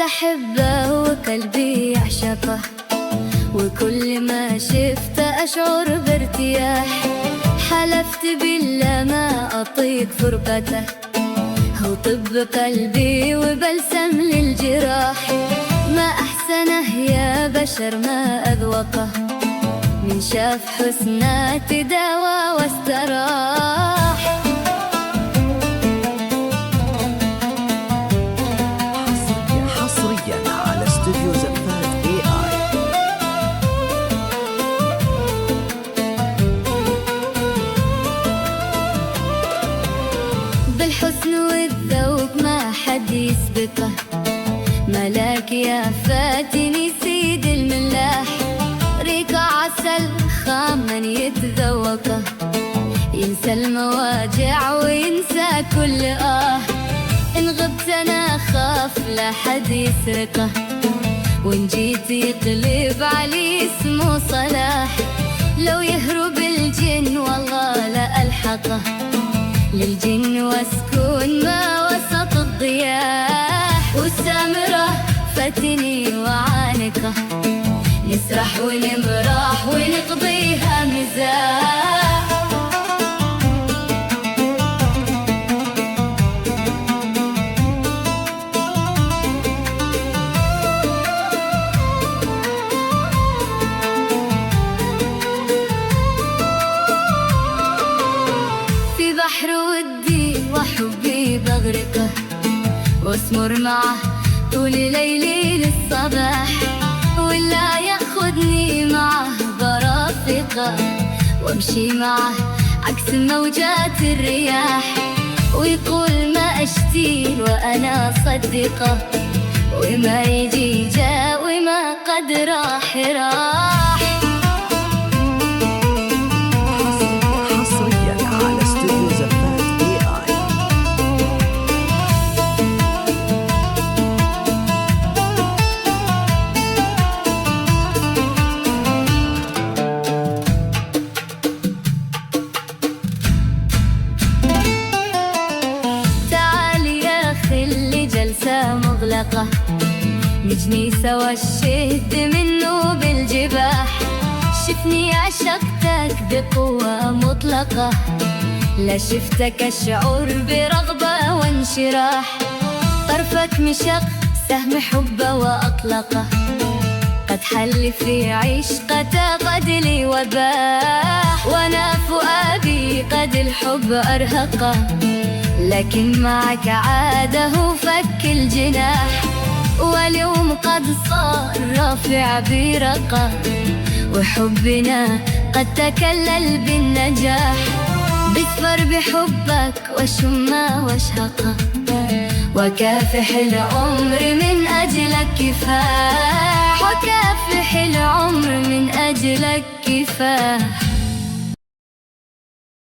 أحبه وقلبي يعشقه، وكل ما شفته أشعر بارتياح. حلفت بالله ما أطيق فرقته، هو طب قلبي وبلسم للجراح. ما أحسنه يا بشر ما أذوقه، من شاف حسنه تداوى واستراح. حصريا على استوديو زفات AI. بالحسن والذوق ما حد يسبقه، ملاك يا فاتني سيد الملاح. ريق عسل خام من يتذوقه، ينسى المواجع وينسى كل إن غبت أنا خاف لا حد يسرقه، وإن جيت يقلب علي اسمه صلاح. لو يهرب الجن والله لا ألحقه، للجن واسكن ما وسط الضياح. والسامرة فتني وعانقه، نسرح ونمرح ونقضيها مزاح. في بحر ودي وحبي بغرقه، واسمر معه طول ليلي للصباح. ولا ياخدني معه برافقه، وامشي معه عكس موجات الرياح. ويقول ما اشتي وانا اصدقه، وما يجي جا وما قد راح راح. حصريا على استوديو زفات AI. تعالي يا أخي اللي جلسة مغلقة، نجني سوا الشهد منه بالجباح. شفني عشقتك بقوة مطلقة، لا شفتك أشعر برغبة وانشراح. طرفك مشق سهم حبه وأطلقه، قد حل في عشقته قد لي وباح. وانا فؤادي قد الحب أرهقه، لكن معك عاده فك الجناح. واليوم قد صار رافع برقه، وحبنا قد تكلل بالنجاح. بسفر بحبك وشما واشهقه، وكافح العمر من أجلك كفاح. وكافح العمر من أجلك كفاح.